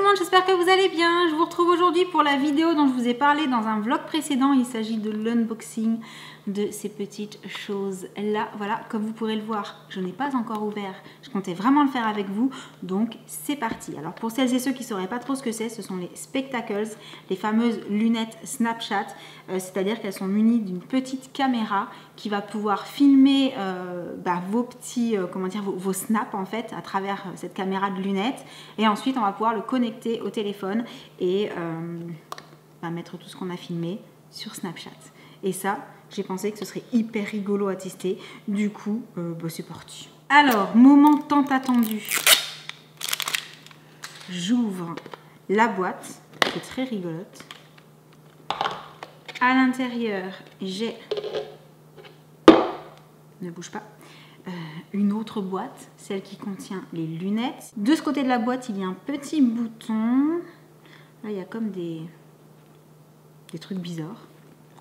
tout le monde, j'espère que vous allez bien. Je vous retrouve aujourd'hui pour la vidéo dont je vous ai parlé dans un vlog précédent. Il s'agit de l'unboxing de ces petites choses là. Voilà, comme vous pourrez le voir, je n'ai pas encore ouvert. Je comptais vraiment le faire avec vous, donc c'est parti. Alors pour celles et ceux qui ne sauraient pas trop ce que c'est, ce sont les spectacles, les fameuses lunettes Snapchat. C'est-à-dire qu'elles sont munies d'une petite caméra qui va pouvoir filmer vos petits, vos snaps en fait à travers cette caméra de lunettes. Et ensuite on va pouvoir le connecter au téléphone et mettre tout ce qu'on a filmé sur Snapchat. Et ça, j'ai pensé que ce serait hyper rigolo à tester. Du coup, c'est parti. Alors, moment tant attendu. J'ouvre la boîte, qui est très rigolote. À l'intérieur, j'ai... Ne bouge pas. Une autre boîte, celle qui contient les lunettes. De ce côté de la boîte, il y a un petit bouton. Là, il y a comme des trucs bizarres.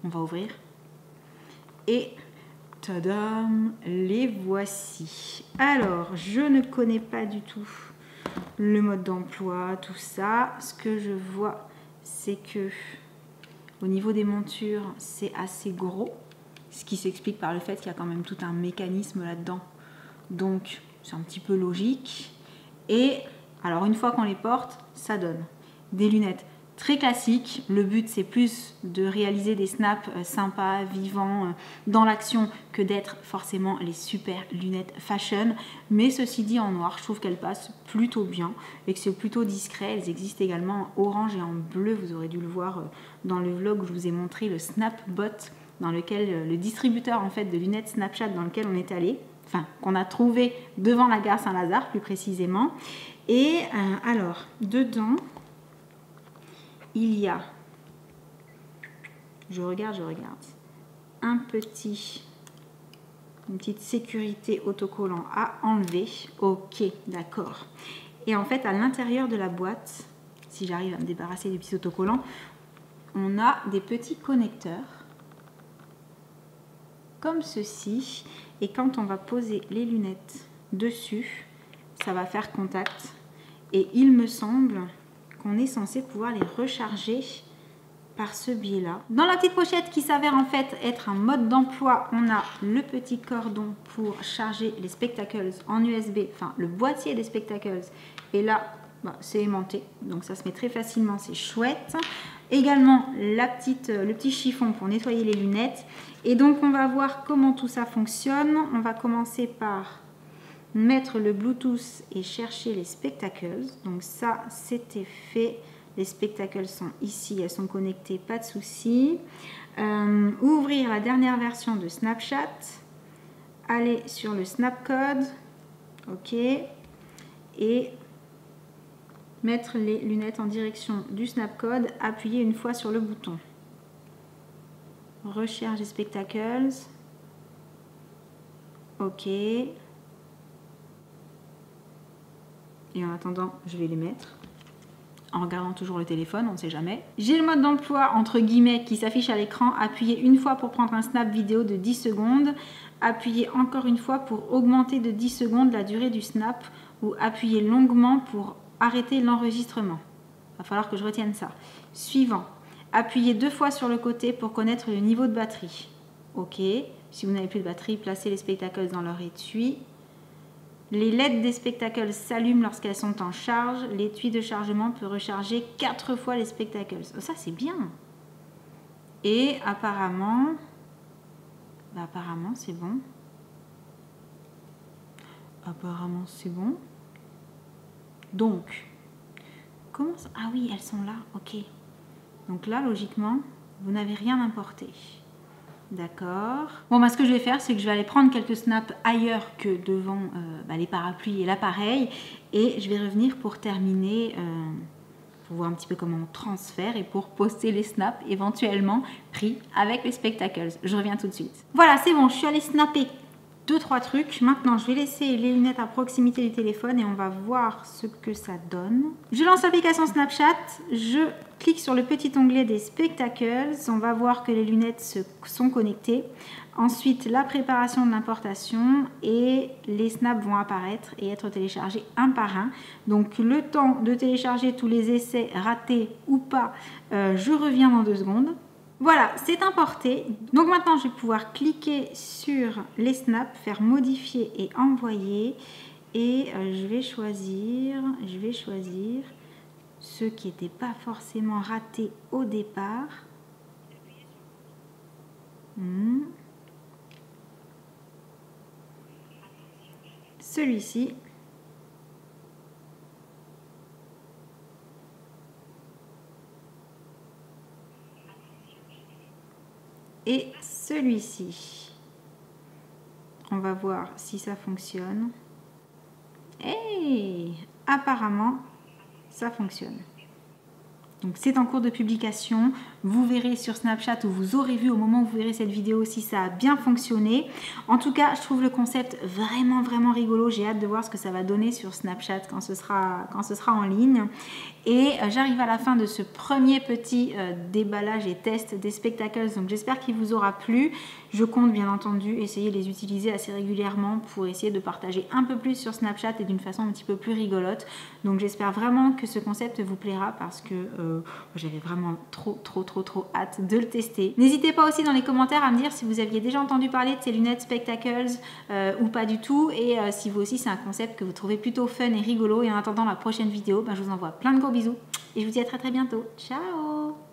On va ouvrir. Et tadam, les voici. Alors, je ne connais pas du tout le mode d'emploi, tout ça. Ce que je vois, c'est que au niveau des montures, c'est assez gros. Ce qui s'explique par le fait qu'il y a quand même tout un mécanisme là-dedans. Donc, c'est un petit peu logique. Et alors, une fois qu'on les porte, ça donne des lunettes très classiques. Le but, c'est plus de réaliser des snaps sympas, vivants, dans l'action, que d'être forcément les super lunettes fashion. Mais ceci dit, en noir, je trouve qu'elles passent plutôt bien et que c'est plutôt discret. Elles existent également en orange et en bleu. Vous aurez dû le voir dans le vlog où je vous ai montré le Snapbot, dans lequel le distributeur en fait de lunettes Snapchat dans lequel on est allé, enfin qu'on a trouvé devant la gare Saint-Lazare plus précisément. Et alors dedans il y a, je regarde, une petite sécurité autocollant à enlever. Ok, d'accord. Et en fait à l'intérieur de la boîte, si j'arrive à me débarrasser des petits autocollants, on a des petits connecteurs comme ceci, et quand on va poser les lunettes dessus, ça va faire contact, et il me semble qu'on est censé pouvoir les recharger par ce biais-là. Dans la petite pochette qui s'avère en fait être un mode d'emploi, on a le petit cordon pour charger les spectacles en USB, enfin le boîtier des spectacles, et là c'est aimanté, donc ça se met très facilement, c'est chouette. Également le petit chiffon pour nettoyer les lunettes. Et donc on va voir comment tout ça fonctionne. On va commencer par mettre le Bluetooth et chercher les spectacles. Donc ça, c'était fait. Les spectacles sont ici, elles sont connectées, pas de souci. Ouvrir la dernière version de Snapchat. Aller sur le Snapcode. Ok. Et mettre les lunettes en direction du Snapcode, appuyer une fois sur le bouton. Recherche des spectacles. Ok. Et en attendant, je vais les mettre. En regardant toujours le téléphone, on ne sait jamais. J'ai le mode d'emploi entre guillemets qui s'affiche à l'écran. Appuyer une fois pour prendre un snap vidéo de 10 secondes. Appuyer encore une fois pour augmenter de 10 secondes la durée du snap. Ou appuyer longuement pour arrêter l'enregistrement. Il va falloir que je retienne ça. Suivant. Appuyez 2 fois sur le côté pour connaître le niveau de batterie. Ok. Si vous n'avez plus de batterie, placez les spectacles dans leur étui. Les LED des spectacles s'allument lorsqu'elles sont en charge. L'étui de chargement peut recharger 4 fois les spectacles. Oh, ça, c'est bien. Et apparemment... apparemment, c'est bon. Apparemment, c'est bon. Donc, comment ça... Ah oui, elles sont là, ok. Donc là, logiquement, vous n'avez rien importé. D'accord. Bon, ce que je vais faire, c'est que je vais aller prendre quelques snaps ailleurs que devant les parapluies et l'appareil. Et je vais revenir pour terminer, pour voir un petit peu comment on transfère et pour poster les snaps éventuellement pris avec les spectacles. Je reviens tout de suite. Voilà, c'est bon, je suis allée snapper 2-3 trucs. Maintenant, je vais laisser les lunettes à proximité du téléphone et on va voir ce que ça donne. Je lance l'application Snapchat, je clique sur le petit onglet des Spectacles, on va voir que les lunettes sont connectées. Ensuite, la préparation de l'importation et les snaps vont apparaître et être téléchargés un par un. Donc le temps de télécharger tous les essais ratés ou pas, je reviens dans 2 secondes. Voilà, c'est importé. Donc maintenant, je vais pouvoir cliquer sur les snaps, faire modifier et envoyer. Et je vais choisir ceux qui n'étaient pas forcément ratés au départ. Celui-ci. Et celui-ci. On va voir si ça fonctionne. Et apparemment, ça fonctionne. Donc c'est en cours de publication, vous verrez sur Snapchat ou vous aurez vu au moment où vous verrez cette vidéo si ça a bien fonctionné. En tout cas, je trouve le concept vraiment rigolo, j'ai hâte de voir ce que ça va donner sur Snapchat quand ce sera en ligne. Et j'arrive à la fin de ce premier petit déballage et test des Spectacles, donc j'espère qu'il vous aura plu. Je compte bien entendu essayer de les utiliser assez régulièrement pour essayer de partager un peu plus sur Snapchat et d'une façon un petit peu plus rigolote. Donc j'espère vraiment que ce concept vous plaira parce que j'avais vraiment trop hâte de le tester. N'hésitez pas aussi dans les commentaires à me dire si vous aviez déjà entendu parler de ces lunettes Spectacles ou pas du tout, et si vous aussi c'est un concept que vous trouvez plutôt fun et rigolo. Et en attendant la prochaine vidéo, je vous envoie plein de gros bisous et je vous dis à très bientôt. Ciao!